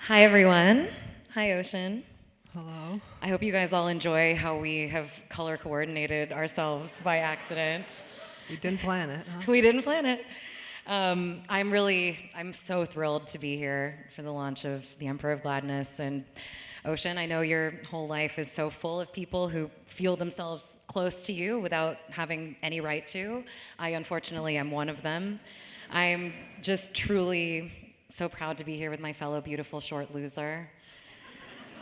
Hi, everyone. Hi, Ocean. Hello. I hope you guys all enjoy how we have color coordinated ourselves by accident. We didn't plan it, huh? We didn't plan it. I'm so thrilled to be here for the launch of the Emperor of Gladness. And Ocean, I know your whole life is so full of people who feel themselves close to you without having any right to. I unfortunately am one of them. I'm just truly so proud to be here with my fellow beautiful short loser.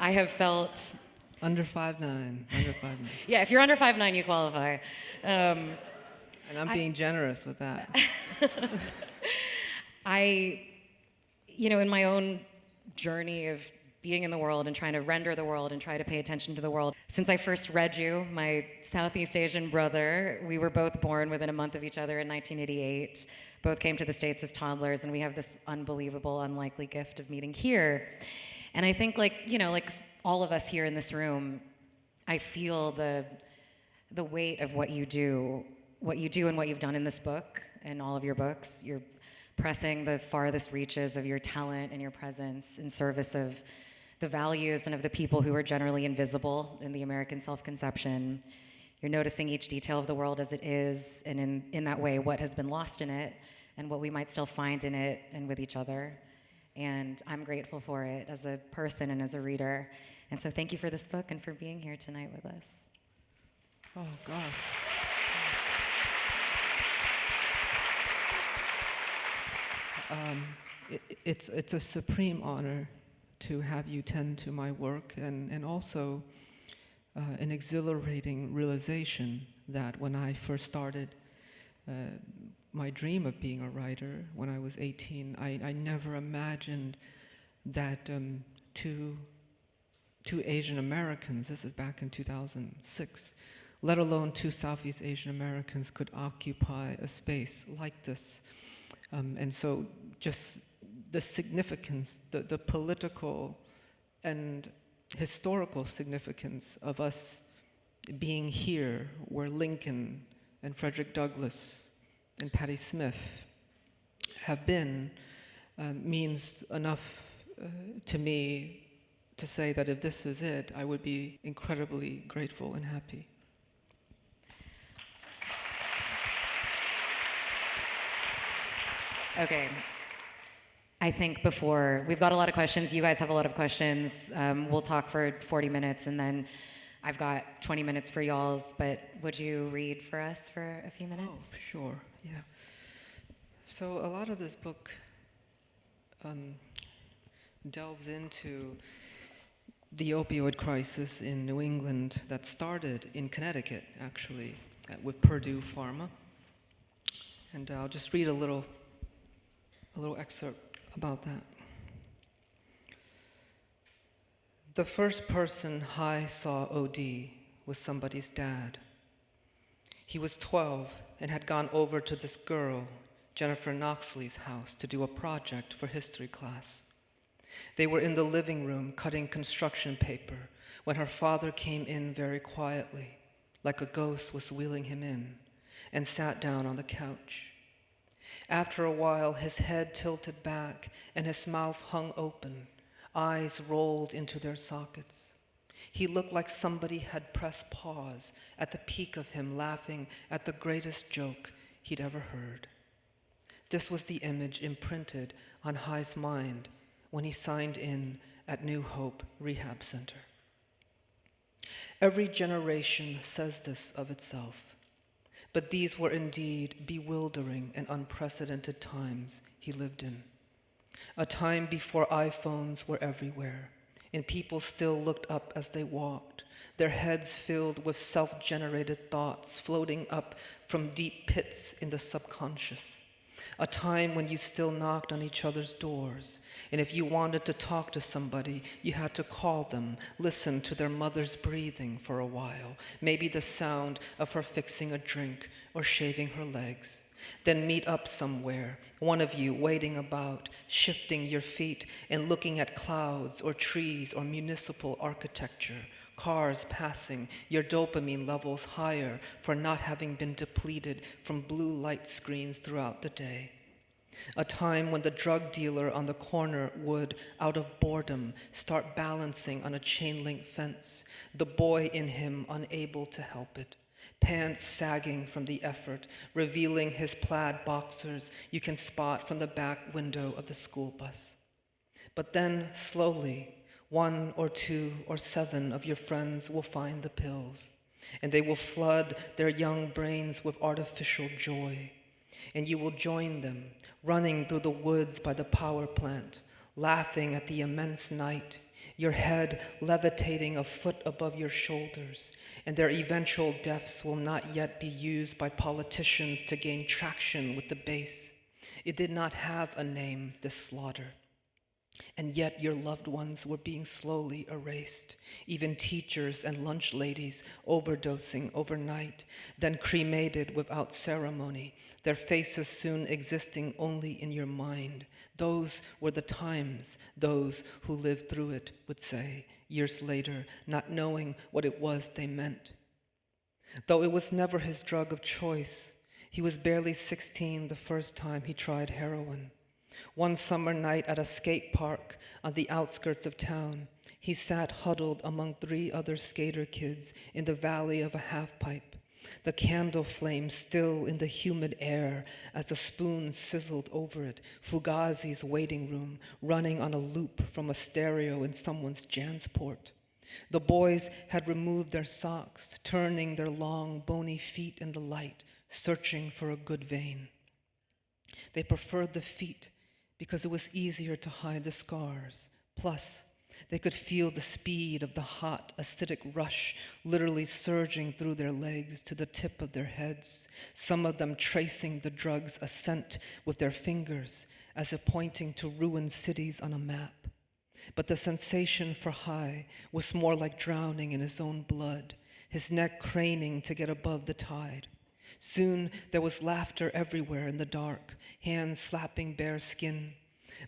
I have felt, Under 5'9", under 5'9". yeah, if you're under 5'9", you qualify. And I'm being generous with that. I, in my own journey of being in the world and trying to render the world and try to pay attention to the world, since I first read you, my Southeast Asian brother, we were both born within a month of each other in 1988, both came to the States as toddlers, and we have this unbelievable, unlikely gift of meeting here. And I think, like all of us here in this room, I feel the weight of what you do and what you've done in this book and all of your books. You're pressing the farthest reaches of your talent and your presence in service of the values and of the people who are generally invisible in the American self-conception. You're noticing each detail of the world as it is, and in that way, what has been lost in it and what we might still find in it and with each other. And I'm grateful for it as a person and as a reader. And so thank you for this book and for being here tonight with us. Oh, God. It's a supreme honor to have you tend to my work, and also an exhilarating realization that when I first started my dream of being a writer when I was 18, I never imagined that two Asian Americans, this is back in 2006, let alone two Southeast Asian Americans could occupy a space like this. And so just the significance, the political and historical significance of us being here where Lincoln and Frederick Douglass and Patti Smith have been means enough to me to say that if this is it, I would be incredibly grateful and happy. Okay. I think we've got a lot of questions. You guys have a lot of questions. We'll talk for 40 minutes, and then I've got 20 minutes for y'all's, but would you read for us for a few minutes? Oh, sure, yeah. So a lot of this book delves into the opioid crisis in New England that started in Connecticut, actually, with Purdue Pharma. And I'll just read a little excerpt about that. The first person Hai saw OD was somebody's dad. He was 12 and had gone over to this girl, Jennifer Knoxley's house, to do a project for history class. They were in the living room cutting construction paper when her father came in very quietly, like a ghost was wheeling him in, and sat down on the couch. After a while, his head tilted back and his mouth hung open, eyes rolled into their sockets. He looked like somebody had pressed pause at the peak of him laughing at the greatest joke he'd ever heard. This was the image imprinted on Hai's mind when he signed in at New Hope Rehab Center. Every generation says this of itself, but these were indeed bewildering and unprecedented times he lived in. A time before iPhones were everywhere, and people still looked up as they walked, their heads filled with self-generated thoughts floating up from deep pits in the subconscious. A time when you still knocked on each other's doors, and if you wanted to talk to somebody, you had to call them, listen to their mother's breathing for a while, maybe the sound of her fixing a drink or shaving her legs. Then meet up somewhere, one of you waiting about, shifting your feet and looking at clouds or trees or municipal architecture, cars passing, your dopamine levels higher for not having been depleted from blue light screens throughout the day. A time when the drug dealer on the corner would, out of boredom, start balancing on a chain-link fence, the boy in him unable to help it, pants sagging from the effort, revealing his plaid boxers you can spot from the back window of the school bus. But then, slowly, 1 or 2 or 7 of your friends will find the pills, and they will flood their young brains with artificial joy. And you will join them, running through the woods by the power plant, laughing at the immense night, your head levitating a foot above your shoulders, and their eventual deaths will not yet be used by politicians to gain traction with the base. It did not have a name, this slaughter. And yet your loved ones were being slowly erased, even teachers and lunch ladies overdosing overnight, then cremated without ceremony, their faces soon existing only in your mind. Those were the times, those who lived through it would say, years later, not knowing what it was they meant. Though it was never his drug of choice, he was barely 16 the first time he tried heroin. One summer night at a skate park on the outskirts of town, he sat huddled among 3 other skater kids in the valley of a half-pipe, the candle flame still in the humid air as the spoon sizzled over it, Fugazi's waiting room running on a loop from a stereo in someone's Jansport. The boys had removed their socks, turning their long, bony feet in the light, searching for a good vein. They preferred the feet, because it was easier to hide the scars. Plus, they could feel the speed of the hot, acidic rush literally surging through their legs to the tip of their heads, some of them tracing the drug's ascent with their fingers, as if pointing to ruined cities on a map. But the sensation for high was more like drowning in his own blood, his neck craning to get above the tide. Soon there was laughter everywhere in the dark, hands slapping bare skin.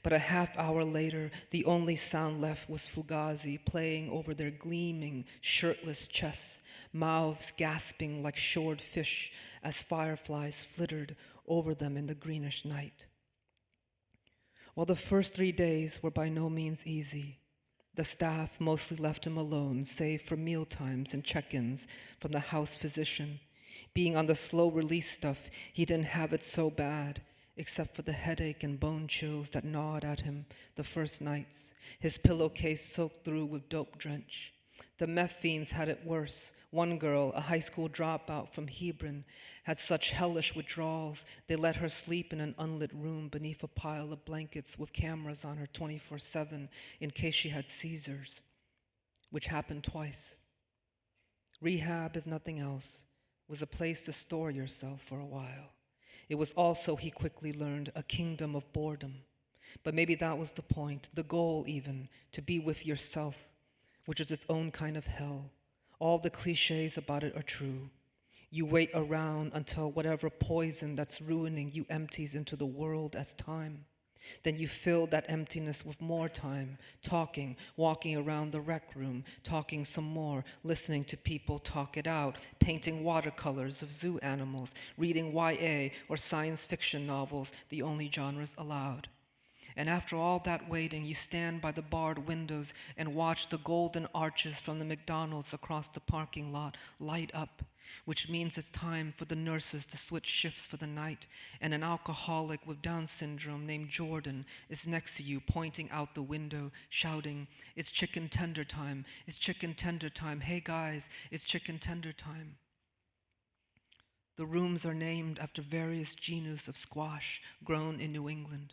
But a half hour later, the only sound left was Fugazi playing over their gleaming, shirtless chests, mouths gasping like shored fish as fireflies flittered over them in the greenish night. While the first 3 days were by no means easy, the staff mostly left him alone, save for mealtimes and check-ins from the house physician. Being on the slow release stuff, he didn't have it so bad, except for the headache and bone chills that gnawed at him the first nights, his pillowcase soaked through with dope drench. The meth fiends had it worse. One girl, a high school dropout from Hebron, had such hellish withdrawals they let her sleep in an unlit room beneath a pile of blankets with cameras on her 24/7 in case she had seizures, which happened twice. Rehab, if nothing else, was a place to store yourself for a while. It was also, he quickly learned, a kingdom of boredom. But maybe that was the point, the goal even, to be with yourself, which is its own kind of hell. All the cliches about it are true. You wait around until whatever poison that's ruining you empties into the world as time. Then you fill that emptiness with more time, talking, walking around the rec room, talking some more, listening to people talk it out, painting watercolors of zoo animals, reading YA or science fiction novels, the only genres allowed. And after all that waiting, you stand by the barred windows and watch the golden arches from the McDonald's across the parking lot light up, which means it's time for the nurses to switch shifts for the night, and an alcoholic with Down syndrome named Jordan is next to you, pointing out the window, shouting, "It's chicken tender time, it's chicken tender time, hey guys, it's chicken tender time." The rooms are named after various genus of squash grown in New England,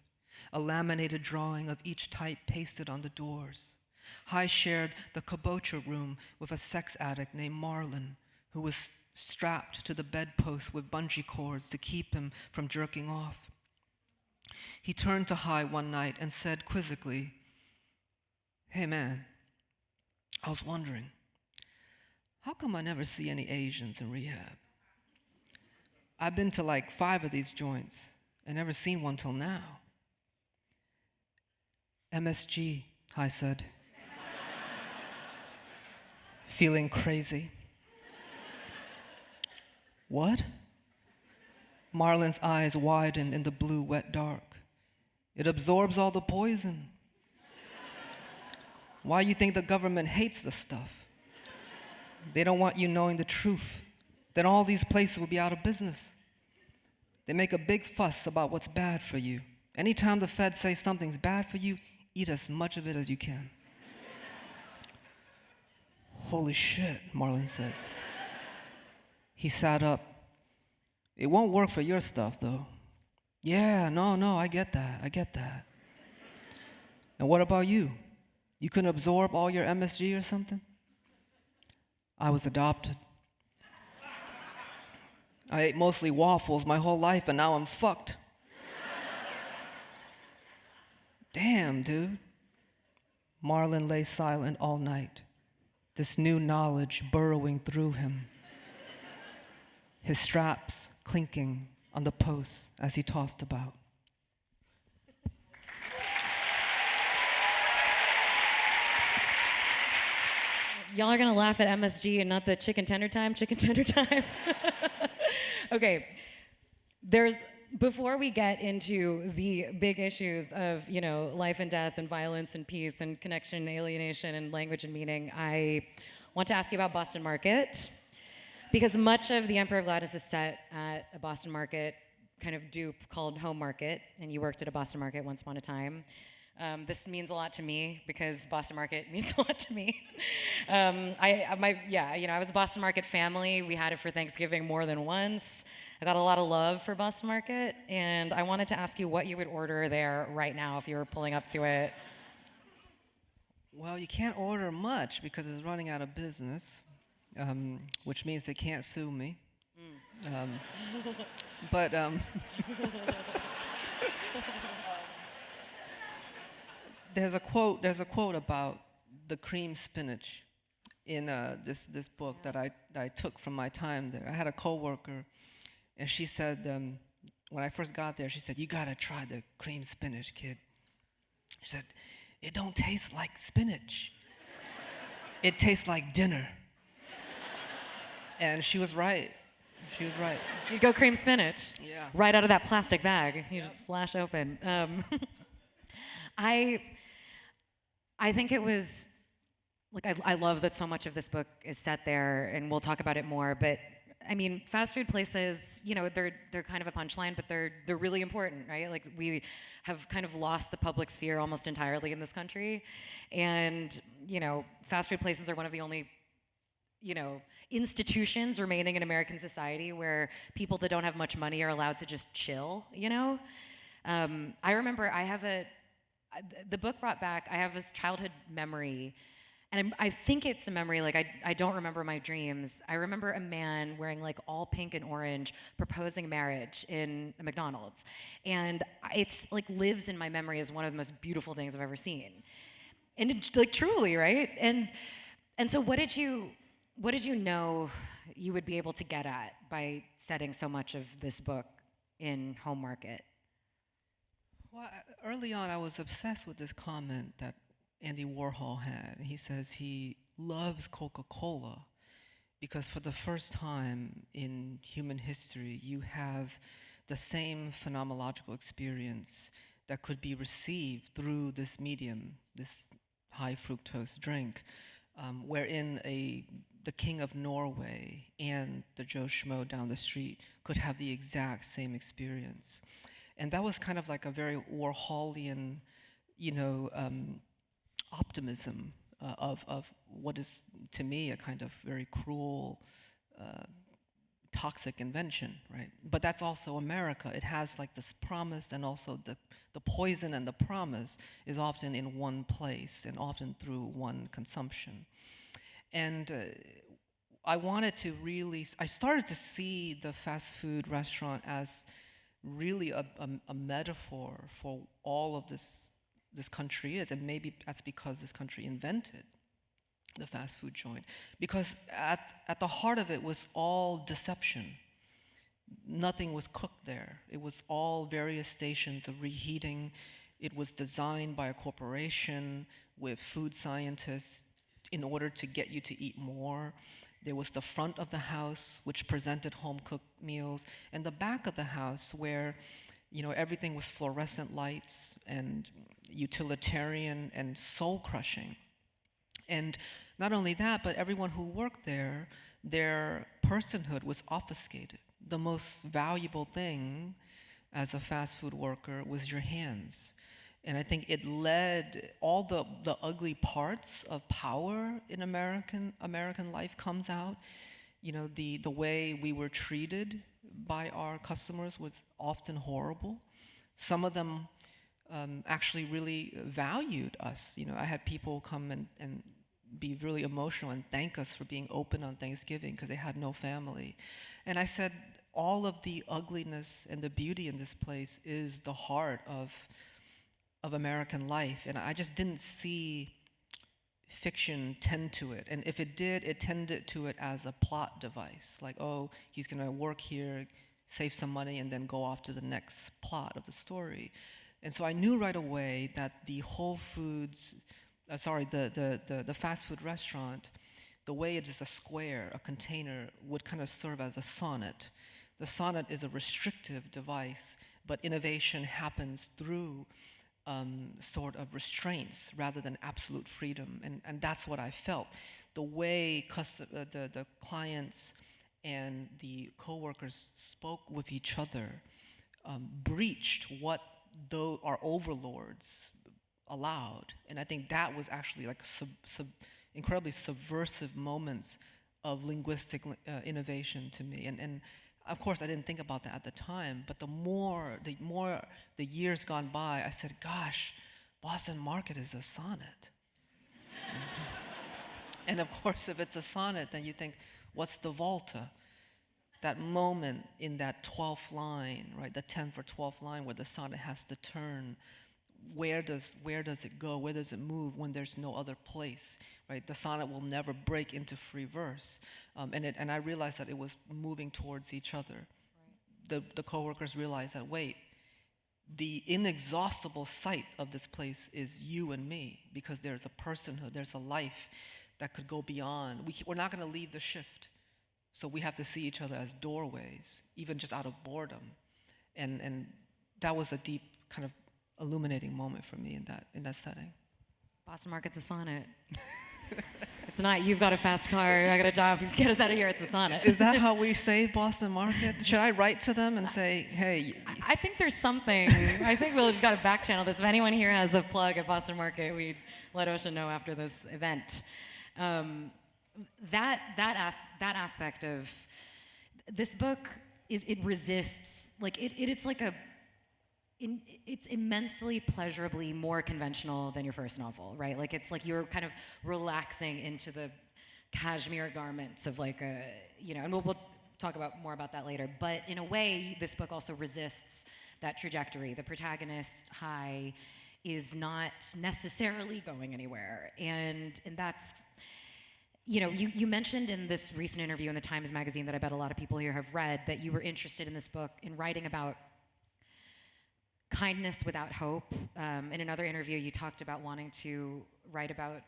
a laminated drawing of each type pasted on the doors. High shared the kabocha room with a sex addict named Marlon, who was strapped to the bedpost with bungee cords to keep him from jerking off. He turned to High one night and said quizzically, "Hey man, I was wondering, how come I never see any Asians in rehab? I've been to like 5 of these joints and never seen one till now." "MSG," High said, feeling crazy. "What?" Marlon's eyes widened in the blue wet dark. It absorbs all the poison. Why you think the government hates the stuff? They don't want you knowing the truth. Then all these places will be out of business. They make a big fuss about what's bad for you. Anytime the feds say something's bad for you, eat as much of it as you can. Holy shit, Marlon said. He sat up. It won't work for your stuff, though. Yeah, no, I get that. And what about you? You couldn't absorb all your MSG or something? I was adopted. I ate mostly waffles my whole life, and now I'm fucked. Damn, dude. Marlon lay silent all night, this new knowledge burrowing through him, his straps clinking on the posts as he tossed about. Y'all are gonna laugh at MSG and not the chicken tender time. Okay, before we get into the big issues of, life and death and violence and peace and connection and alienation and language and meaning, I want to ask you about Boston Market, because much of the Emperor of Gladness is set at a Boston Market kind of dupe called Home Market, and you worked at a Boston Market once upon a time. This means a lot to me because Boston Market means a lot to me. I was a Boston Market family. We had it for Thanksgiving more than once. I got a lot of love for Boston Market, and I wanted to ask you what you would order there right now if you were pulling up to it. Well, you can't order much because it's running out of business, which means they can't sue me. But there's a quote about the cream spinach in this book that I took from my time there. I had a coworker, and she said, when I first got there, she said, "You gotta try the cream spinach, kid." She said, "It don't taste like spinach. It tastes like dinner." And she was right. She was right. You'd go cream spinach. Yeah. Right out of that plastic bag. You just slash open. I think it was, I love that so much of this book is set there, and we'll talk about it more, but I mean, fast food places, they're kind of a punchline, but they're really important, right? Like, we have kind of lost the public sphere almost entirely in this country, and, fast food places are one of the only, institutions remaining in American society where people that don't have much money are allowed to just chill, I remember the book brought back, I have this childhood memory, and I think it's a memory, I don't remember my dreams. I remember a man wearing all pink and orange proposing marriage in a McDonald's. And it's lives in my memory as one of the most beautiful things I've ever seen. And it, truly, right? And so what did you know you would be able to get at by setting so much of this book in Home Market? Well, early on, I was obsessed with this comment that Andy Warhol had. He says he loves Coca-Cola because for the first time in human history, you have the same phenomenological experience that could be received through this medium, this high fructose drink, wherein the king of Norway and the Joe Schmo down the street could have the exact same experience. And that was kind of like a very Warholian, optimism of what is, to me, a kind of very cruel, toxic invention, right? But that's also America. It has this promise, and also the poison and the promise is often in one place and often through one consumption. And I started to see the fast food restaurant as really a metaphor for all of this country is, and maybe that's because this country invented the fast food joint, because at the heart of it was all deception. Nothing was cooked there. It was all various stations of reheating. It was designed by a corporation with food scientists in order to get you to eat more. There was the front of the house, which presented home-cooked meals, and the back of the house where, Everything was fluorescent lights and utilitarian and soul-crushing. And not only that, but everyone who worked there, their personhood was obfuscated. The most valuable thing as a fast food worker was your hands. And I think it led, all the ugly parts of power in American life comes out. The way we were treated by our customers was often horrible. Some of them actually really valued us. I had people come and be really emotional and thank us for being open on Thanksgiving because they had no family. And I said, all of the ugliness and the beauty in this place is the heart of American life. And I just didn't see fiction tend to it. And if it did, it tended to it as a plot device. Like, oh, he's going to work here, save some money, and then go off to the next plot of the story. And so I knew right away that the Whole Foods, the fast food restaurant, the way it is a square, a container, would kind of serve as a sonnet. The sonnet is a restrictive device, but innovation happens through sort of restraints rather than absolute freedom. And that's what I felt. The way the clients and the coworkers spoke with each other breached what our overlords allowed. And I think that was actually like incredibly subversive moments of linguistic innovation to me. And of course, I didn't think about that at the time, but the more the years gone by, I said, gosh, Boston Market is a sonnet. And of course, if it's a sonnet, then you think, what's the volta? That moment in that 12th line, right, the 10th or 12th line where the sonnet has to turn, where does it go? Where does it move when there's no other place, right? The sonnet will never break into free verse. And I realized that it was moving towards each other. Right. The coworkers realized that, wait, the inexhaustible site of this place is you and me, because there's a personhood, there's a life that could go beyond. We're not going to leave the shift. So we have to see each other as doorways, even just out of boredom. And that was a deep kind of illuminating moment for me in that setting. Boston Market's a sonnet. It's not, you've got a fast car, I got a job, get us out of here, it's a sonnet. Is that how we save Boston Market? Should I write to them and say, hey... I think there's something. I think we'll just got to back channel this. If anyone here has a plug at Boston Market, we'd let OSHA know after this event. That aspect of this book, it resists, like it's like it's immensely pleasurably more conventional than your first novel, right? Like it's like you're kind of relaxing into the cashmere garments of like and we'll talk more about that later. But in a way, this book also resists that trajectory. The protagonist, Hai, is not necessarily going anywhere, and that's. You mentioned in this recent interview in the Times Magazine that I bet a lot of people here have read that you were interested in this book in writing about kindness without hope. In another interview, you talked about wanting to write about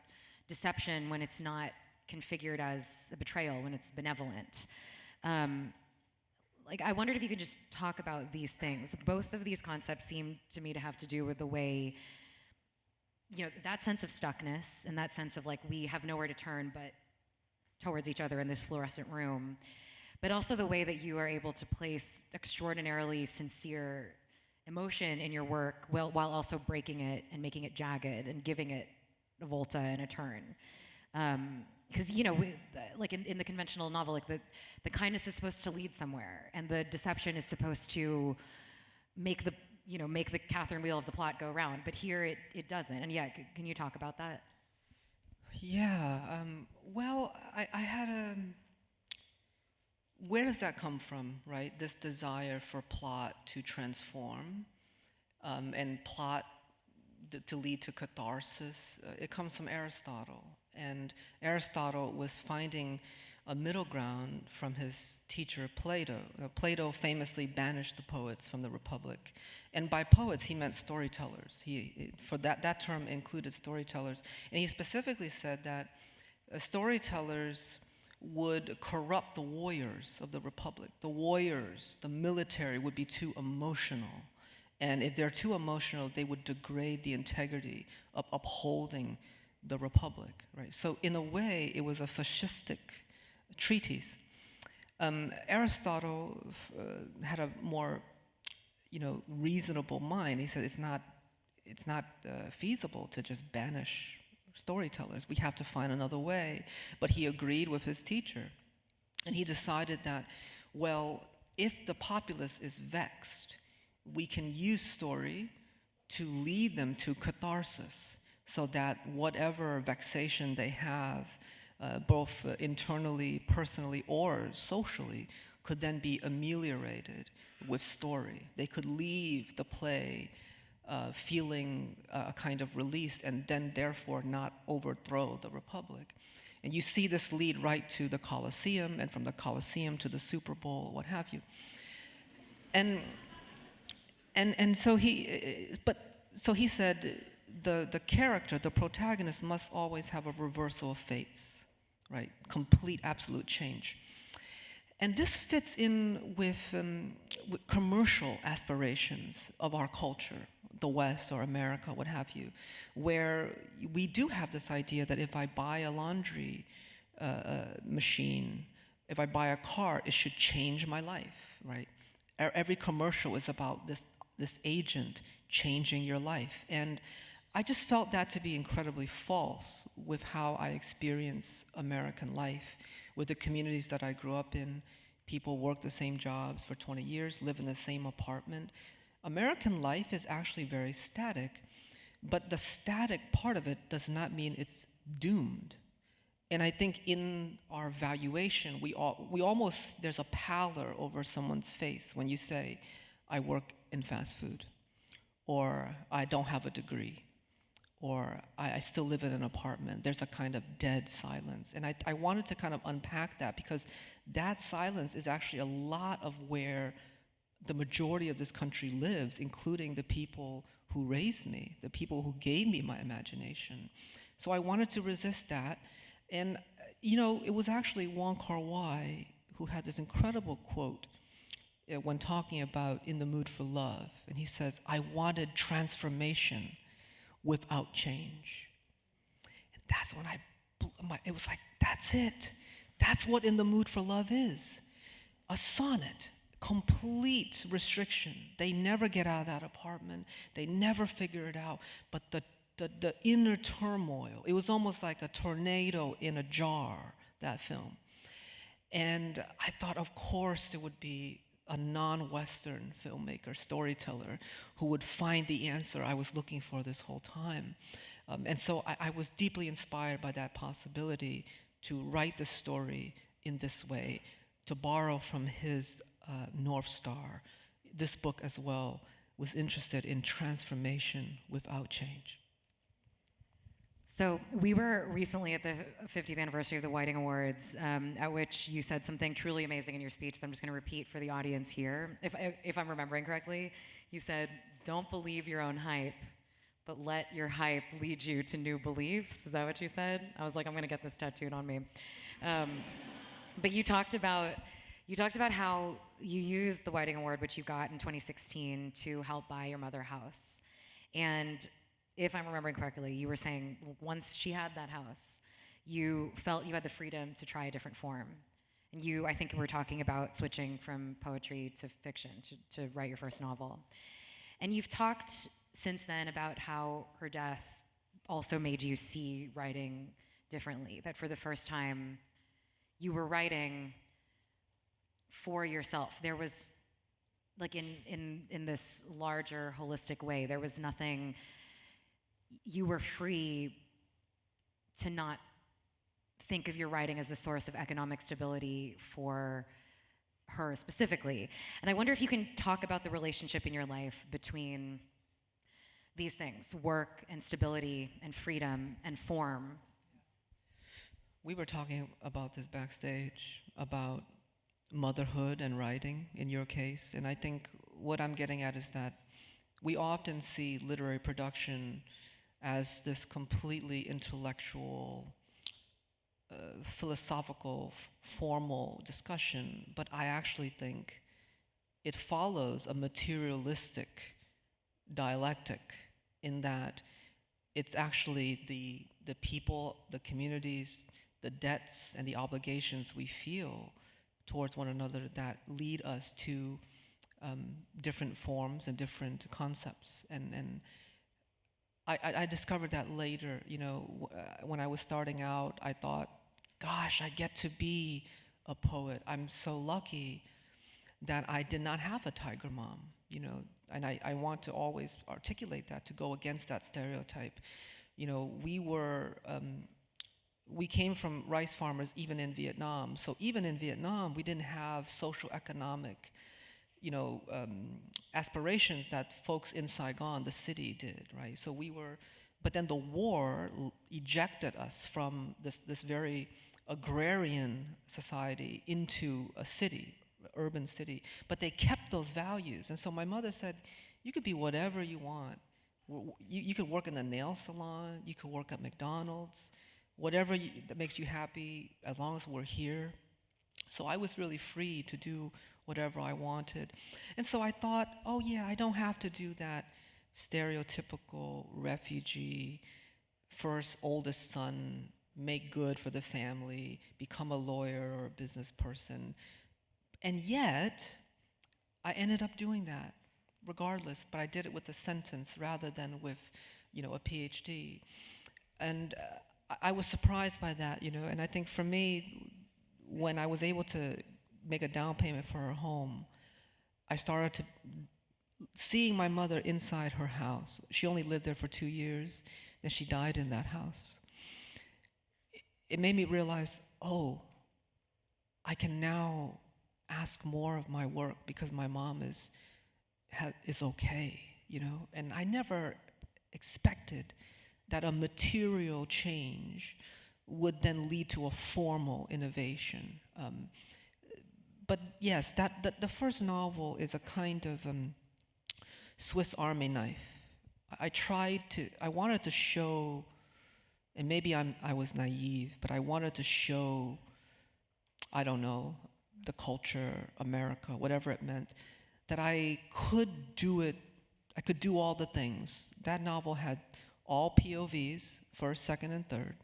deception when it's not configured as a betrayal, when it's benevolent. I wondered if you could just talk about these things. Both of these concepts seem to me to have to do with the way, that sense of stuckness and that sense of like we have nowhere to turn but towards each other in this fluorescent room, but also the way that you are able to place extraordinarily sincere emotion in your work while also breaking it and making it jagged and giving it a volta and a turn. Because like in the conventional novel, like the kindness is supposed to lead somewhere, and the deception is supposed to make the Catherine wheel of the plot go round. But here it doesn't. And yeah, can you talk about that? Yeah. Well, I had where does that come from, right? This desire for plot to transform, and plot to lead to catharsis. It comes from Aristotle. And Aristotle was finding a middle ground from his teacher Plato. Plato famously banished the poets from the Republic. And by poets, he meant storytellers. For that term included storytellers. And he specifically said that storytellers would corrupt the warriors of the Republic. The warriors, the military, would be too emotional. And if they're too emotional, they would degrade the integrity of upholding the republic, right? So in a way, it was a fascistic treatise. Aristotle had a more, reasonable mind. He said it's not feasible to just banish storytellers. We have to find another way. But he agreed with his teacher, and he decided that, well, if the populace is vexed, we can use story to lead them to catharsis, so that whatever vexation they have, both internally, personally, or socially, could then be ameliorated with story. They could leave the play feeling a kind of release, and then therefore not overthrow the republic. And you see this lead right to the Colosseum, and from the Colosseum to the Super Bowl, what have you. And so he said the character, the protagonist, must always have a reversal of fates, right? Complete, absolute change. And this fits in with commercial aspirations of our culture, the West or America, what have you, where we do have this idea that if I buy a laundry machine, if I buy a car, it should change my life, right? Every commercial is about this agent changing your life. And I just felt that to be incredibly false with how I experience American life, with the communities that I grew up in. People work the same jobs for 20 years, live in the same apartment. American life is actually very static, but the static part of it does not mean it's doomed. And I think in our valuation, we almost, there's a pallor over someone's face when you say, I work in fast food, or I don't have a degree, or I still live in an apartment. There's a kind of dead silence. And I wanted to kind of unpack that, because that silence is actually a lot of where the majority of this country lives, including the people who raised me, the people who gave me my imagination. So I wanted to resist that. And, it was actually Wong Kar-wai who had this incredible quote when talking about In the Mood for Love. And he says, I wanted transformation without change. And that's when it was like, that's it. That's what In the Mood for Love is. A sonnet, complete restriction. They never get out of that apartment. They never figure it out. But the inner turmoil, it was almost like a tornado in a jar, that film. And I thought, of course, there would be a non-Western filmmaker, storyteller, who would find the answer I was looking for this whole time. And so I was deeply inspired by that possibility to write the story in this way, to borrow from his North Star. This book as well was interested in transformation without change. So we were recently at the 50th anniversary of the Whiting Awards, at which you said something truly amazing in your speech that I'm just going to repeat for the audience here. If I'm remembering correctly, you said, don't believe your own hype, but let your hype lead you to new beliefs. Is that what you said? I was like, I'm going to get this tattooed on me. But you talked about how you used the Whiting Award, which you got in 2016, to help buy your mother a house. And if I'm remembering correctly, you were saying once she had that house, you felt you had the freedom to try a different form. And I think we were talking about switching from poetry to fiction, to write your first novel. And you've talked since then about how her death also made you see writing differently, that for the first time, you were writing for yourself. There was, like in this larger, holistic way, there was nothing. You were free to not think of your writing as the source of economic stability for her specifically. And I wonder if you can talk about the relationship in your life between these things, work and stability and freedom and form. We were talking about this backstage, about motherhood and writing in your case. And I think what I'm getting at is that we often see literary production as this completely intellectual, philosophical, formal discussion, but I actually think it follows a materialistic dialectic in that it's actually the people, the communities, the debts and the obligations we feel towards one another that lead us to different forms and different concepts. And I discovered that later. When I was starting out, I thought, gosh, I get to be a poet. I'm so lucky that I did not have a tiger mom, and I want to always articulate that, to go against that stereotype. We came from rice farmers even in Vietnam. So even in Vietnam, we didn't have social economic, aspirations that folks in Saigon, the city, did, right? So but then the war ejected us from this very agrarian society into a city, urban city. But they kept those values. And so my mother said, you could be whatever you want. You could work in the nail salon, you could work at McDonald's, whatever that makes you happy, as long as we're here. So I was really free to do whatever I wanted. And so I thought, oh yeah, I don't have to do that stereotypical refugee, first oldest son, make good for the family, become a lawyer or a business person. And yet, I ended up doing that regardless, but I did it with a sentence rather than with, a PhD. And I was surprised by that, and I think for me, when I was able to make a down payment for her home, I started to seeing my mother inside her house. She only lived there for 2 years, then she died in that house. It made me realize, oh, I can now ask more of my work because my mom is okay, and I never expected that a material change would then lead to a formal innovation. But yes, the first novel is a kind of Swiss Army knife. I wanted to show, and maybe I was naive, but I wanted to show, I don't know, the culture, America, whatever it meant, that I could do it, I could do all the things. That novel had all POVs, first, second, and third.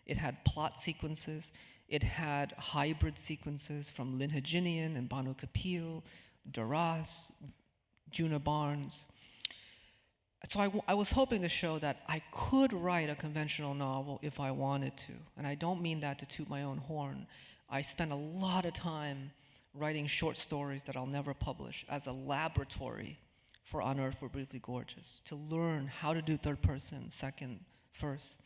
It had plot sequences. It had hybrid sequences from Lynn Haginian and Banu Kapil, Duras, Juna Barnes. So I was hoping to show that I could write a conventional novel if I wanted to. And I don't mean that to toot my own horn. I spent a lot of time writing short stories that I'll never publish as a laboratory for On Earth We're Briefly Gorgeous, to learn how to do third person, second, first.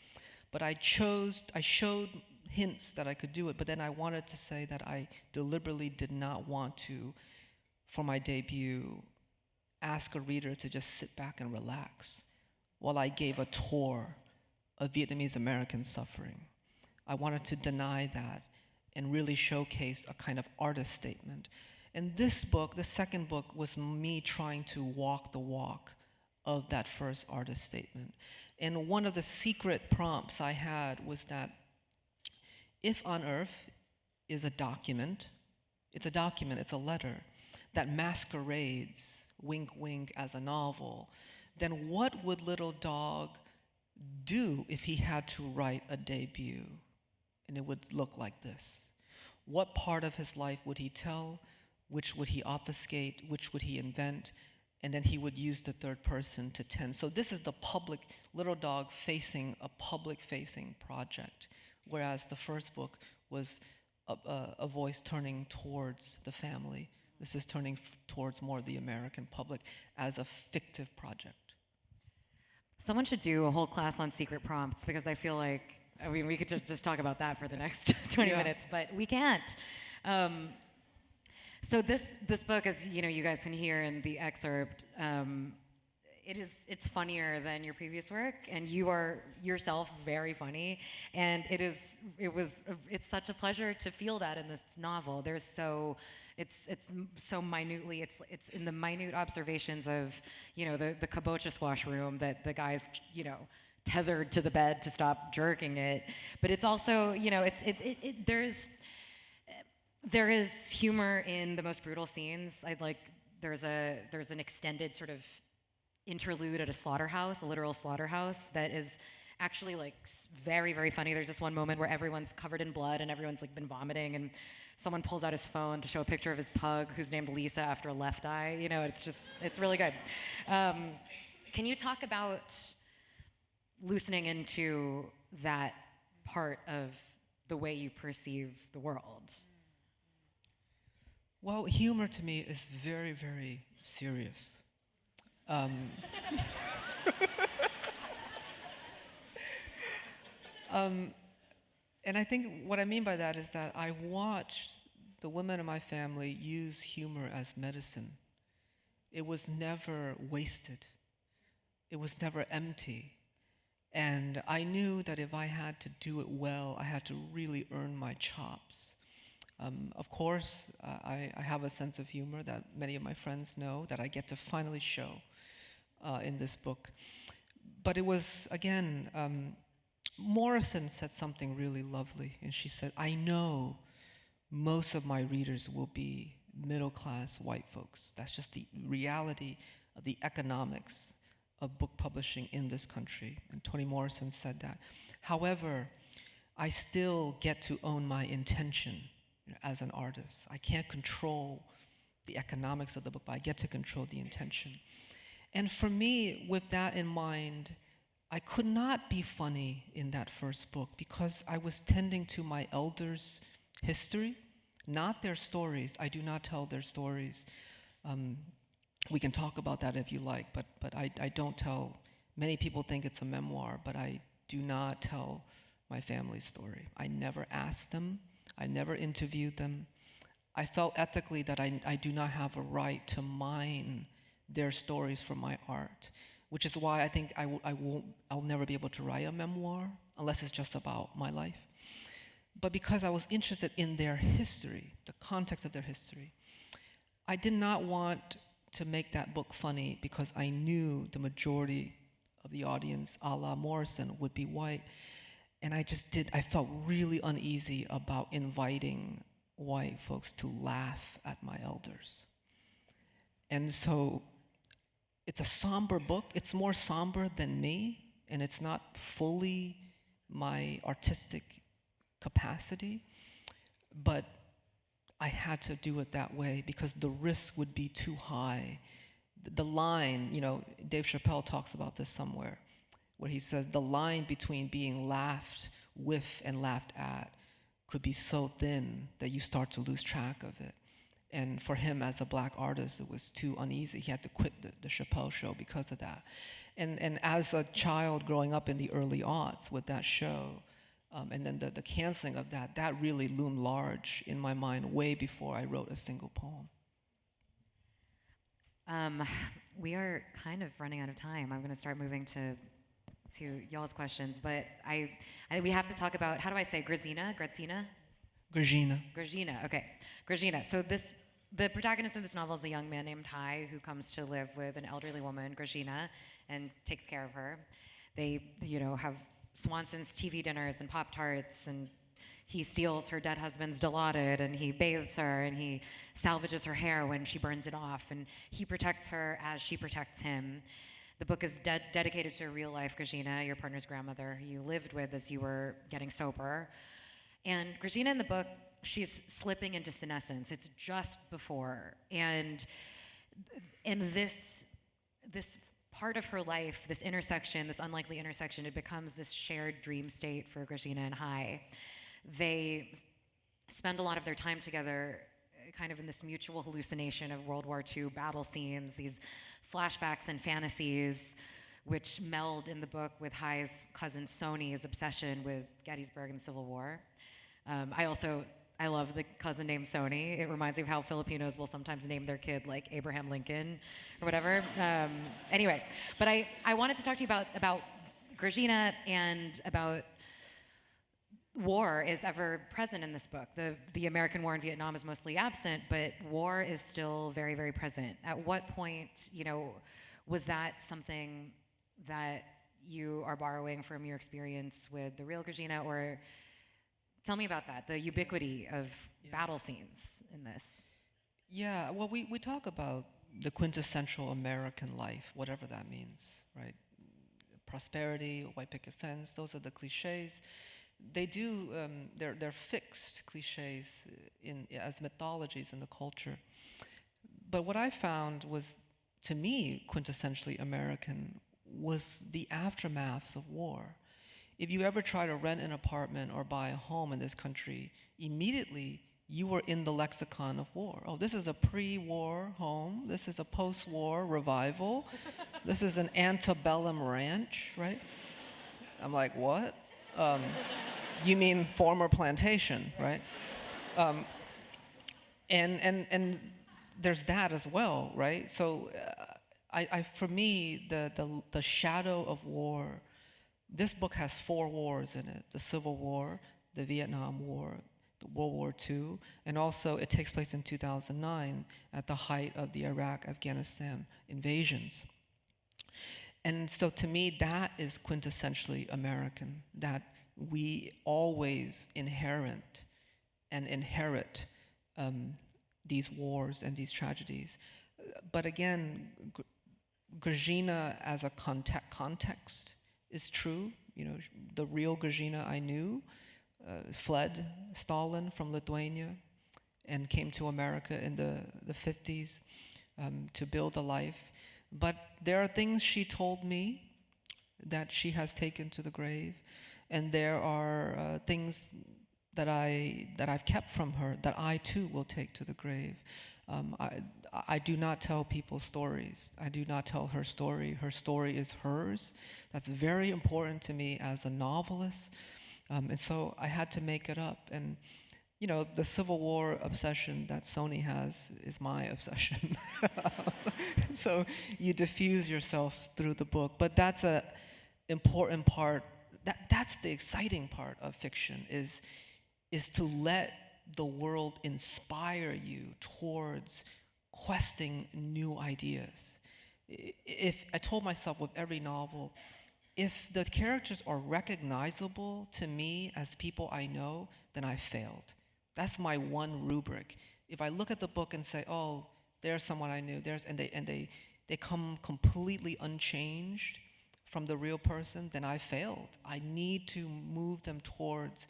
But I showed hints that I could do it, but then I wanted to say that I deliberately did not want to, for my debut, ask a reader to just sit back and relax while I gave a tour of Vietnamese American suffering. I wanted to deny that and really showcase a kind of artist statement. And this book, the second book, was me trying to walk the walk of that first artist statement. And one of the secret prompts I had was that if On Earth is a document, it's a letter that masquerades, wink wink, as a novel, then what would Little Dog do if he had to write a debut? And it would look like this. What part of his life would he tell? Which would he obfuscate? Which would he invent? And then he would use the third person to tend. So this is the public, Little Dog facing a public-facing project, whereas the first book was a voice turning towards the family. This is turning towards more the American public as a fictive project. Someone should do a whole class on secret prompts, because I feel like, we could just talk about that for the next 20 minutes, but we can't. So this book, as you guys can hear in the excerpt, it's funnier than your previous work, and you are yourself very funny, and it's such a pleasure to feel that in this novel. It's so minutely, it's in the minute observations of the kabocha squash room that the guy's tethered to the bed to stop jerking it, but it's also there is humor in the most brutal scenes. There's an extended sort of interlude at a slaughterhouse, a literal slaughterhouse, that is actually like very, very funny. There's this one moment where everyone's covered in blood and everyone's like been vomiting, and someone pulls out his phone to show a picture of his pug who's named Lisa after a left eye. You know, it's really good. Can you talk about loosening into that part of the way you perceive the world? Well, humor to me is very, very serious. And I think what I mean by that is that I watched the women in my family use humor as medicine. It was never wasted. It was never empty. And I knew that if I had to do it well, I had to really earn my chops. Of course, I have a sense of humor that many of my friends know that I get to finally show in this book. But it was, again, Morrison said something really lovely, and she said, I know most of my readers will be middle-class white folks. That's just the reality of the economics of book publishing in this country. And Toni Morrison said that. However, I still get to own my intention as an artist. I can't control the economics of the book, but I get to control the intention. And for me, with that in mind, I could not be funny in that first book because I was tending to my elders' history, not their stories. I do not tell their stories. We can talk about that if you like, but I don't tell. Many people think it's a memoir, but I do not tell my family's story. I never asked them. I never interviewed them. I felt ethically that I do not have a right to mine their stories for my art, which is why I think I'll never be able to write a memoir unless it's just about my life. But because I was interested in their history, the context of their history, I did not want to make that book funny because I knew the majority of the audience, a la Morrison, would be white. And I felt really uneasy about inviting white folks to laugh at my elders. And so it's a somber book. It's more somber than me, and it's not fully my artistic capacity, but I had to do it that way because the risk would be too high. The line, Dave Chappelle talks about this somewhere, where he says the line between being laughed with and laughed at could be so thin that you start to lose track of it. And for him as a black artist, it was too uneasy. He had to quit the Chappelle show because of that. And as a child growing up in the early aughts with that show, and then the canceling of that really loomed large in my mind way before I wrote a single poem. We are kind of running out of time. I'm going to start moving to y'all's questions, but we have to talk about, how do I say, Grazina? Grazina, okay. Grazina. So the protagonist of this novel is a young man named Hai who comes to live with an elderly woman, Grazina, and takes care of her. They, have Swanson's TV dinners and Pop-Tarts, and he steals her dead husband's Dilaudid, and he bathes her, and he salvages her hair when she burns it off, and he protects her as she protects him. The book is dedicated to a real-life Grazina, your partner's grandmother, who you lived with as you were getting sober. And Grazina in the book, she's slipping into senescence. It's just before. And in this part of her life, this intersection, this unlikely intersection, it becomes this shared dream state for Grazina and Hai. They spend a lot of their time together kind of in this mutual hallucination of World War II battle scenes, these flashbacks and fantasies, which meld in the book with Hai's cousin Soni's obsession with Gettysburg and the Civil War. I love the cousin named Sony. It reminds me of how Filipinos will sometimes name their kid like Abraham Lincoln or whatever. Anyway, but I wanted to talk to you about Grazina and about war is ever present in this book. The American war in Vietnam is mostly absent, but war is still very, very present. At what point, was that something that you are borrowing from your experience with the real Grazina, or tell me about that, the ubiquity of battle scenes in this. Yeah, well, we talk about the quintessential American life, whatever that means, right? Prosperity, white picket fence, those are the cliches. They do, they're fixed cliches as mythologies in the culture. But what I found was, to me, quintessentially American was the aftermaths of war. If you ever try to rent an apartment or buy a home in this country, immediately you were in the lexicon of war. Oh, this is a pre-war home. This is a post-war revival. This is an antebellum ranch, right? I'm like, what? You mean former plantation, right? And there's that as well, right? So for me, the shadow of war, this book has 4 wars in it: the Civil War, the Vietnam War, the World War II, and also it takes place in 2009 at the height of the Iraq-Afghanistan invasions. And so to me, that is quintessentially American, that we always inherit these wars and these tragedies. But again, Grzina as a context is true. You know, the real Grzina I knew fled Stalin from Lithuania and came to America in the 50s to build a life. But there are things she told me that she has taken to the grave, and there are things that I've kept from her that I too will take to the grave. I do not tell people stories. I do not tell her story. Her story is hers. That's very important to me as a novelist. And so I had to make it up. And, you know, the Civil War obsession that Sony has is my obsession. So you diffuse yourself through the book. But that's an important part. That's the exciting part of fiction, is to let the world inspire you towards questing new ideas. If I told myself with every novel, if the characters are recognizable to me as people I know, then I failed. That's my one rubric. If I look at the book and say, oh, there's someone I knew, and they come completely unchanged from the real person, then I failed. I need to move them towards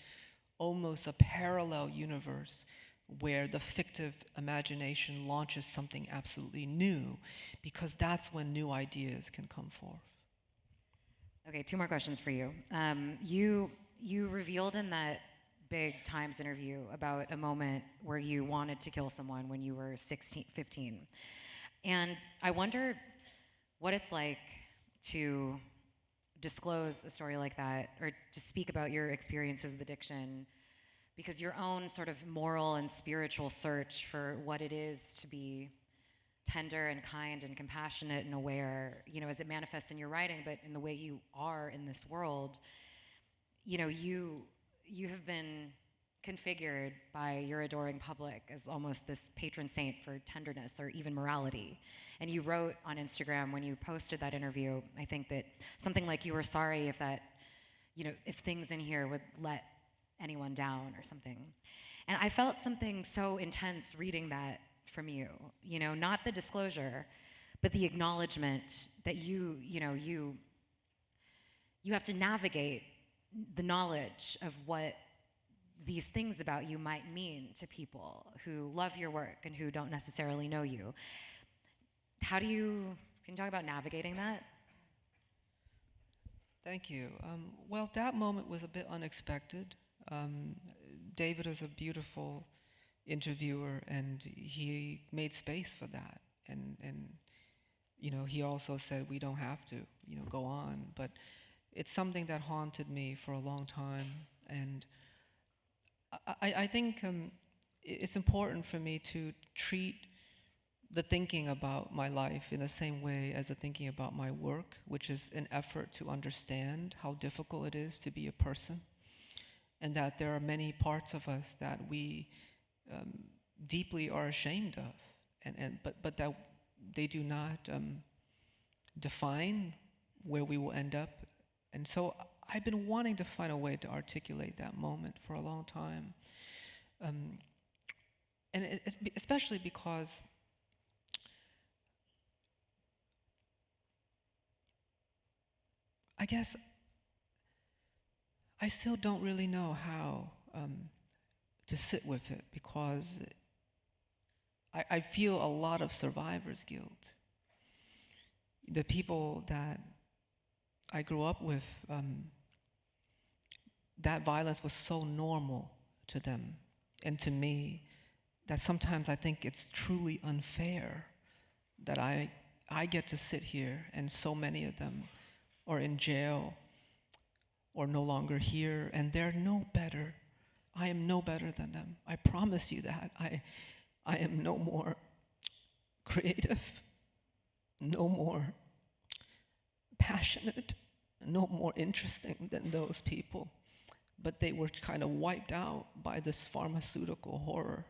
almost a parallel universe where the fictive imagination launches something absolutely new, because that's when new ideas can come forth. Okay, 2 more questions for you. You revealed in that big Times interview about a moment where you wanted to kill someone when you were 15. And I wonder what it's like to disclose a story like that, or to speak about your experiences with addiction, because your own sort of moral and spiritual search for what it is to be tender and kind and compassionate and aware, you know, as it manifests in your writing, but in the way you are in this world, you know, you have been configured by your adoring public as almost this patron saint for tenderness or even morality. And you wrote on Instagram when you posted that interview, I think that something like you were sorry if that, you know, if things in here would let anyone down or something. And I felt something so intense reading that from you, you know, not the disclosure, but the acknowledgement that you have to navigate the knowledge of what these things about you might mean to people who love your work and who don't necessarily know you. Can you talk about navigating that? Thank you. Well, that moment was a bit unexpected. David is a beautiful interviewer, and he made space for that. And you know, he also said we don't have to, you know, go on. But it's something that haunted me for a long time, and I think it's important for me to treat the thinking about my life in the same way as the thinking about my work, which is an effort to understand how difficult it is to be a person, and that there are many parts of us that we deeply are ashamed of, but that they do not define where we will end up. And so I've been wanting to find a way to articulate that moment for a long time, and especially because I guess I still don't really know how to sit with it, because I feel a lot of survivor's guilt. The people that I grew up with, that violence was so normal to them and to me that sometimes I think it's truly unfair that I get to sit here and so many of them are in jail or no longer here, and they're no better. I am no better than them. I promise you that. I am no more creative, no more passionate, no more interesting than those people. But they were kind of wiped out by this pharmaceutical horror.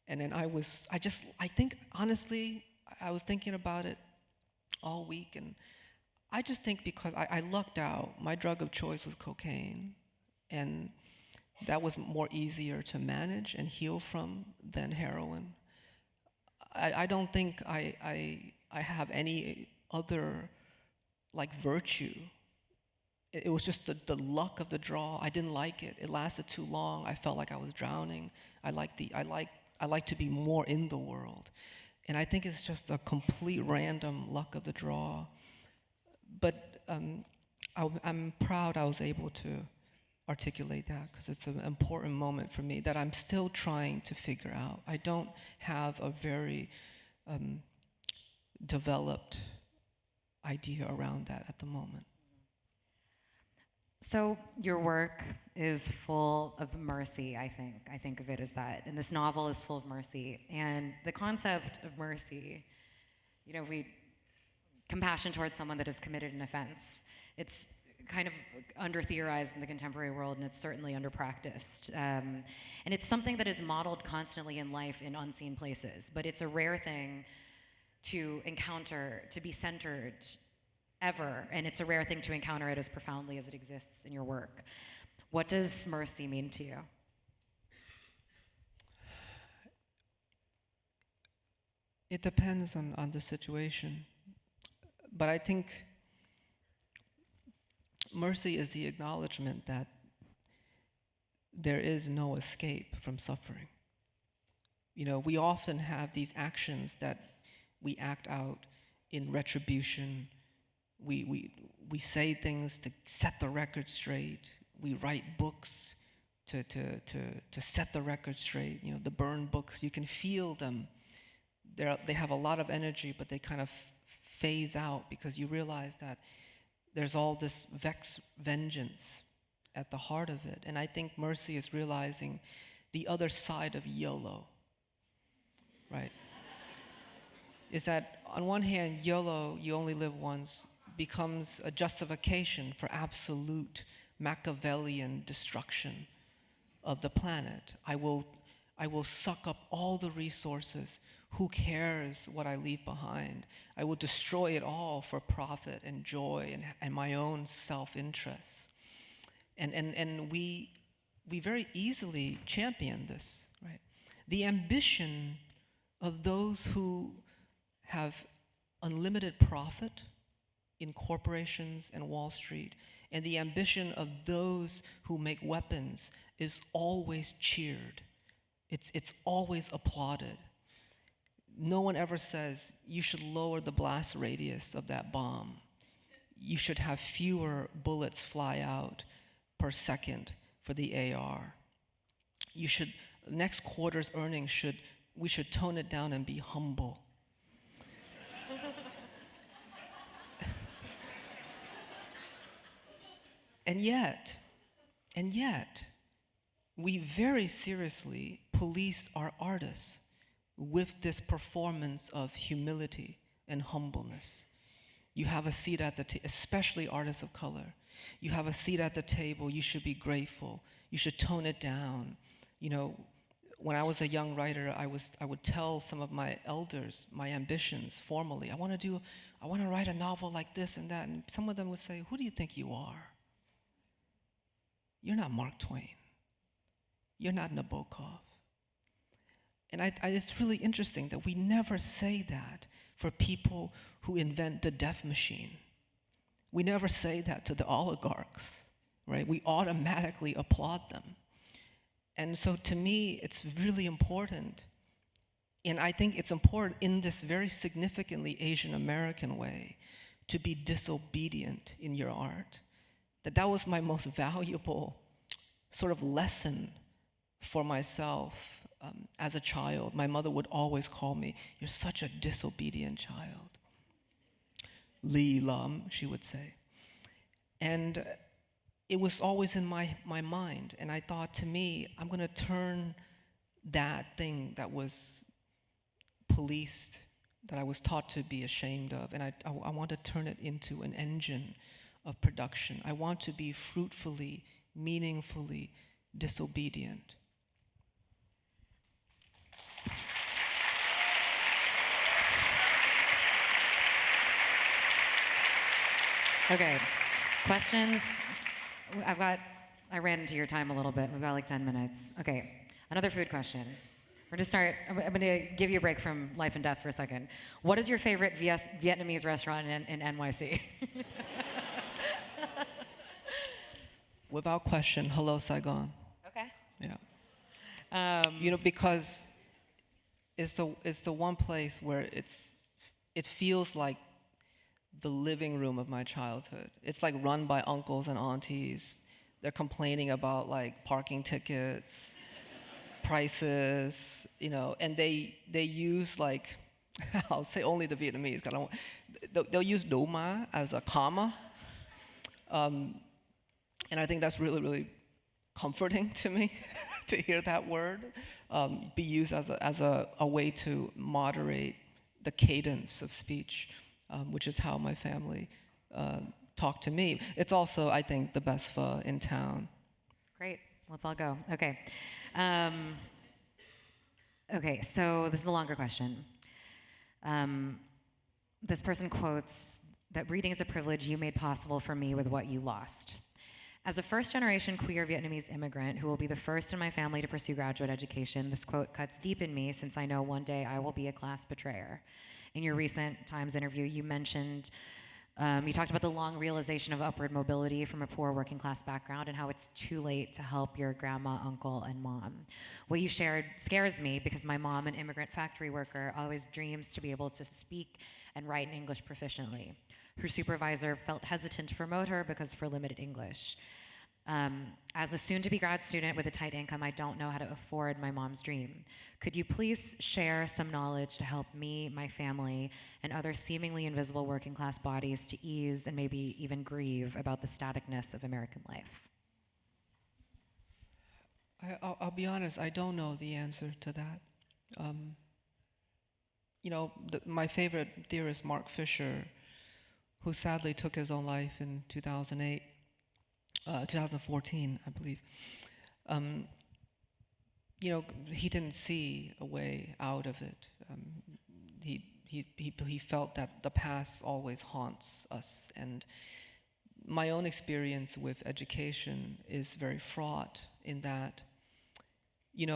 And then I think, honestly, I was thinking about it all week, and I just think because I lucked out. My drug of choice was cocaine, and that was more easier to manage and heal from than heroin. I don't think I have any other like virtue. It was just the luck of the draw. I didn't like it. It lasted too long. I felt like I was drowning. I like to be more in the world. And I think it's just a complete random luck of the draw. But I'm proud I was able to articulate that, because it's an important moment for me that I'm still trying to figure out. I don't have a very developed idea around that at the moment. So your work is full of mercy, I think. I think of it as that. And this novel is full of mercy. And the concept of mercy, compassion towards someone that has committed an offense, it's kind of under-theorized in the contemporary world, and it's certainly under-practiced. And it's something that is modeled constantly in life in unseen places, but it's a rare thing to encounter, to be centered ever, and it's a rare thing to encounter it as profoundly as it exists in your work. What does mercy mean to you? It depends on the situation, but I think mercy is the acknowledgement that there is no escape from suffering. We often have these actions that we act out in retribution. We say things to set the record straight. We write books to set the record straight. The burned books, you can feel them. They have a lot of energy, but they kind of phase out because you realize that there's all this vengeance at the heart of it. And I think mercy is realizing the other side of YOLO, right? Is that on one hand, YOLO, you only live once, becomes a justification for absolute Machiavellian destruction of the planet. I will suck up all the resources. Who cares what I leave behind? I will destroy it all for profit and joy and my own self-interest. And we very easily champion this, right? The ambition of those who have unlimited profit in corporations and Wall Street, and the ambition of those who make weapons is always cheered. It's always applauded. No one ever says, you should lower the blast radius of that bomb. You should have fewer bullets fly out per second for the AR. Next quarter's earnings we should tone it down and be humble. And yet, we very seriously police our artists with this performance of humility and humbleness. You have a seat at the table, especially artists of color. You have a seat at the table, you should be grateful. You should tone it down. When I was a young writer, I would tell some of my elders my ambitions formally. I want to write a novel like this and that. And some of them would say, who do you think you are? You're not Mark Twain. You're not Nabokov. And it's really interesting that we never say that for people who invent the death machine. We never say that to the oligarchs, right? We automatically applaud them. And so to me, it's really important, and I think it's important in this very significantly Asian American way, to be disobedient in your art. That was my most valuable sort of lesson for myself as a child. My mother would always call me, "You're such a disobedient child." Li Lam, she would say. And it was always in my mind. And I thought, to me, I'm going to turn that thing that was policed, that I was taught to be ashamed of, and I want to turn it into an engine of production. I want to be fruitfully, meaningfully disobedient. Okay, questions? I ran into your time a little bit. We've got like 10 minutes. Okay, another food question. We're gonna start, I'm gonna give you a break from life and death for a second. What is your favorite Vietnamese restaurant in NYC? Without question, Hello Saigon. Okay. Yeah. Because it's the one place where it feels like the living room of my childhood. It's like run by uncles and aunties. They're complaining about like parking tickets, prices, and they use like, I'll say only the Vietnamese, they'll use "do ma" as a comma. And I think that's really, really comforting to me to hear that word be used as a way to moderate the cadence of speech, which is how my family talked to me. It's also, I think, the best pho in town. Great, let's all go. Okay. Okay, so this is a longer question. This person quotes that reading is a privilege you made possible for me with what you lost. As a first-generation queer Vietnamese immigrant who will be the first in my family to pursue graduate education, this quote cuts deep in me since I know one day I will be a class betrayer. In your recent Times interview, you mentioned, you talked about the long realization of upward mobility from a poor working class background and how it's too late to help your grandma, uncle, and mom. What you shared scares me because my mom, an immigrant factory worker, always dreams to be able to speak and write in English proficiently. Her supervisor felt hesitant to promote her because of her limited English. As a soon-to-be grad student with a tight income, I don't know how to afford my mom's dream. Could you please share some knowledge to help me, my family, and other seemingly invisible working class bodies to ease and maybe even grieve about the staticness of American life? I'll be honest, I don't know the answer to that. My favorite theorist, Mark Fisher, who sadly took his own life in 2014, I believe. He didn't see a way out of it. He felt that the past always haunts us, and my own experience with education is very fraught in that,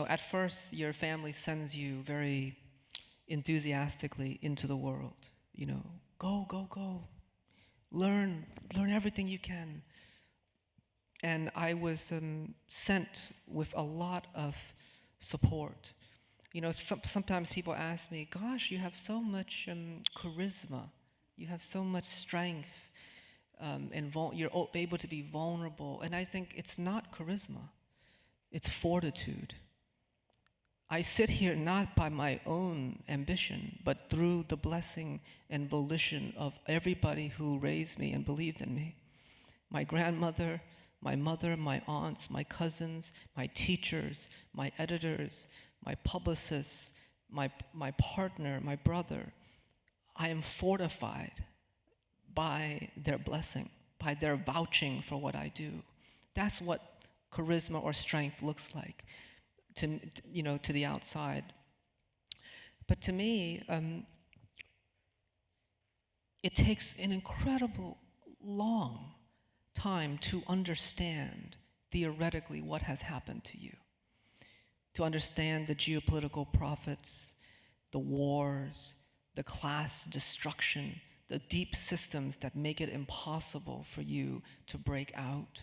at first your family sends you very enthusiastically into the world. Go, learn everything you can. And I was sent with a lot of support. Sometimes people ask me, "Gosh, you have so much charisma, you have so much strength, and you're able to be vulnerable." And I think it's not charisma, it's fortitude. I sit here not by my own ambition, but through the blessing and volition of everybody who raised me and believed in me. My grandmother, my mother, my aunts, my cousins, my teachers, my editors, my publicists, my partner, my brother. I am fortified by their blessing, by their vouching for what I do. That's what charisma or strength looks like to the outside. But to me, it takes an incredible long time to understand theoretically what has happened to you, to understand the geopolitical profits, the wars, the class destruction, the deep systems that make it impossible for you to break out,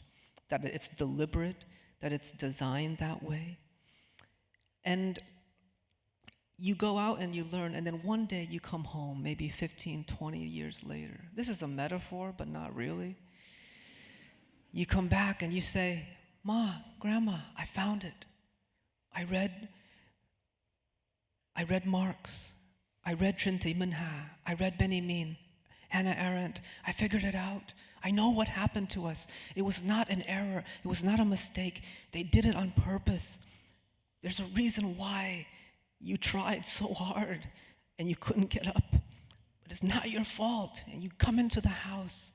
that it's deliberate, that it's designed that way. And you go out and you learn, and then one day you come home, maybe 15, 20 years later. This is a metaphor, but not really. You come back and you say, Ma, Grandma, I found it. I read Marx. I read Trinh Minh Ha. I read Benjamin, Hannah Arendt. I figured it out. I know what happened to us. It was not an error. It was not a mistake. They did it on purpose. There's a reason why you tried so hard and you couldn't get up. But it's not your fault. And you come into the house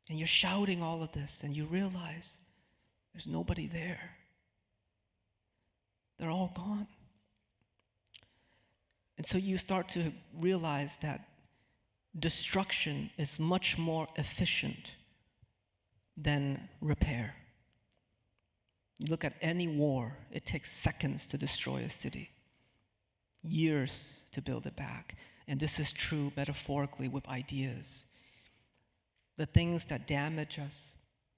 and you're shouting all of this and you realize there's nobody there. They're all gone. And so you start to realize that destruction is much more efficient than repair. You look at any war, it takes seconds to destroy a city, years to build it back. And this is true metaphorically with ideas. The things that damage us,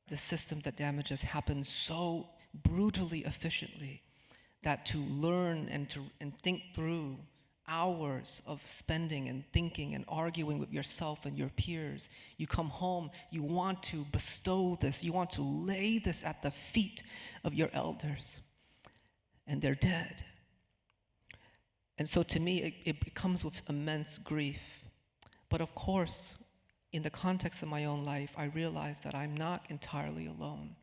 the systems that damage us happen so brutally efficiently that to learn and think through hours of spending and thinking and arguing with yourself and your peers, you come home, you want to bestow this, you want to lay this at the feet of your elders, and they're dead. And so to me, it comes with immense grief. But of course, in the context of my own life, I realize that I'm not entirely alone,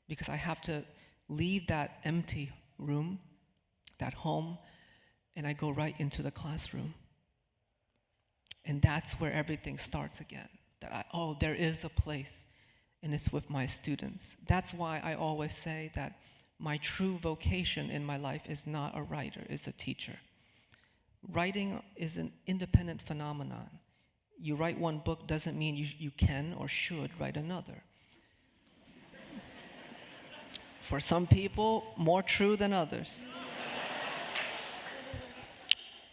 because I have to leave that empty room, that home, and I go right into the classroom. And that's where everything starts again. There is a place, and it's with my students. That's why I always say that my true vocation in my life is not a writer, it's a teacher. Writing is an independent phenomenon. You write one book doesn't mean you can or should write another. For some people, more true than others.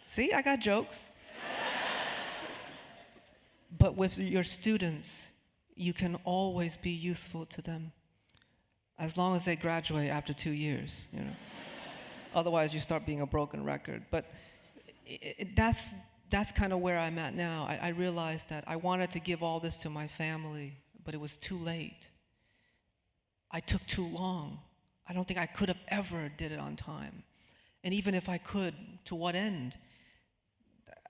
See, I got jokes. But with your students, you can always be useful to them, as long as they graduate after 2 years, you know. Otherwise, you start being a broken record. But that's kind of where I'm at now. I realized that I wanted to give all this to my family, but it was too late. I took too long. I don't think I could have ever did it on time. And even if I could, to what end?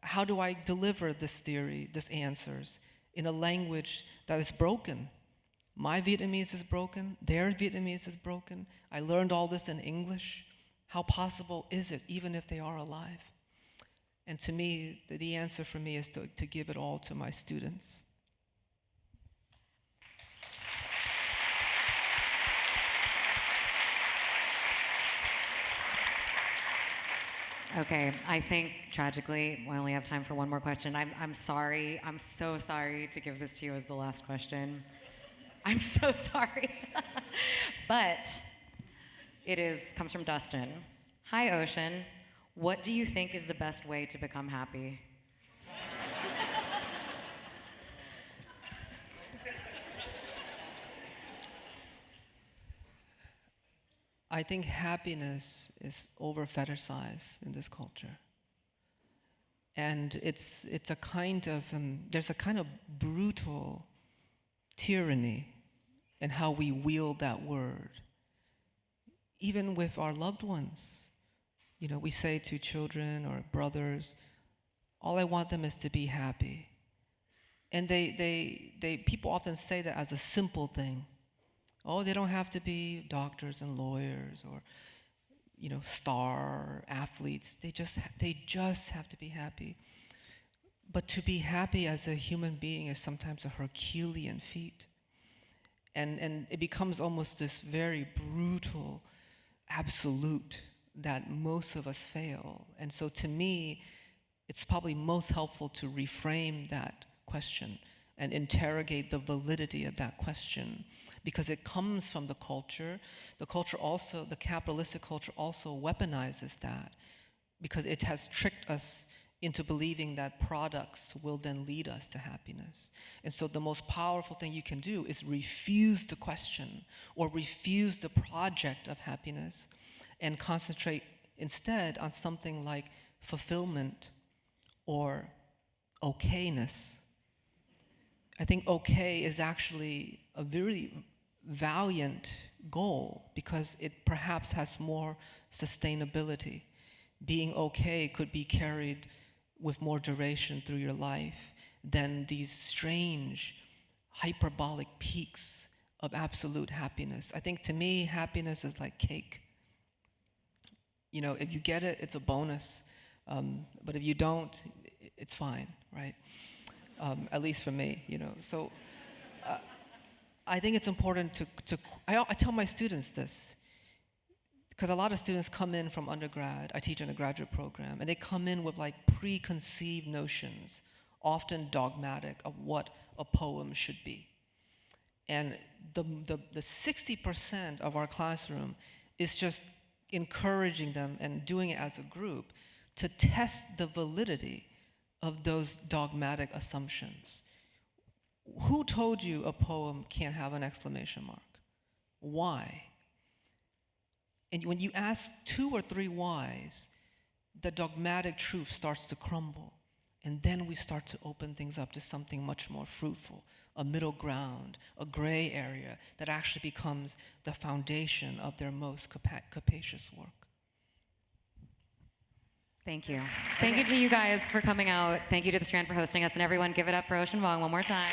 How do I deliver this theory, these answers, in a language that is broken? My Vietnamese is broken. Their Vietnamese is broken. I learned all this in English. How possible is it, even if they are alive? And to me, the answer for me is to give it all to my students. Okay, I think tragically we only have time for one more question. I'm sorry. I'm so sorry to give this to you as the last question. I'm so sorry. But comes from Dustin. Hi, Ocean. What do you think is the best way to become happy? I think happiness is over-fetishized in this culture. And it's a kind of, there's a kind of brutal tyranny in how we wield that word. Even with our loved ones, you know, we say to children or brothers, all I want them is to be happy. And people often say that as a simple thing. Oh, they don't have to be doctors and lawyers or, you know, star athletes. They just have to be happy. But to be happy as a human being is sometimes a Herculean feat. And it becomes almost this very brutal absolute that most of us fail. And so to me, it's probably most helpful to reframe that question and interrogate the validity of that question, because it comes from the culture. The culture also, the capitalistic culture also weaponizes that, because it has tricked us into believing that products will then lead us to happiness. And so the most powerful thing you can do is refuse the question or refuse the project of happiness and concentrate instead on something like fulfillment or okayness. I think okay is actually a very valiant goal because it perhaps has more sustainability. Being okay could be carried with more duration through your life than these strange hyperbolic peaks of absolute happiness. I think to me, happiness is like cake. You know, if you get it, it's a bonus. But if you don't, it's fine, right? At least for me, you know. So I think it's important I tell my students this, because a lot of students come in from undergrad. I teach in a graduate program, and they come in with like preconceived notions, often dogmatic, of what a poem should be. And the 60% of our classroom is just encouraging them and doing it as a group to test the validity of those dogmatic assumptions. Who told you a poem can't have an exclamation mark? Why? And when you ask 2 or 3 whys, the dogmatic truth starts to crumble. And then we start to open things up to something much more fruitful, a middle ground, a gray area that actually becomes the foundation of their most capacious work. Thank you. Thank you to you guys for coming out. Thank you to the Strand for hosting us. And everyone, give it up for Ocean Vuong one more time.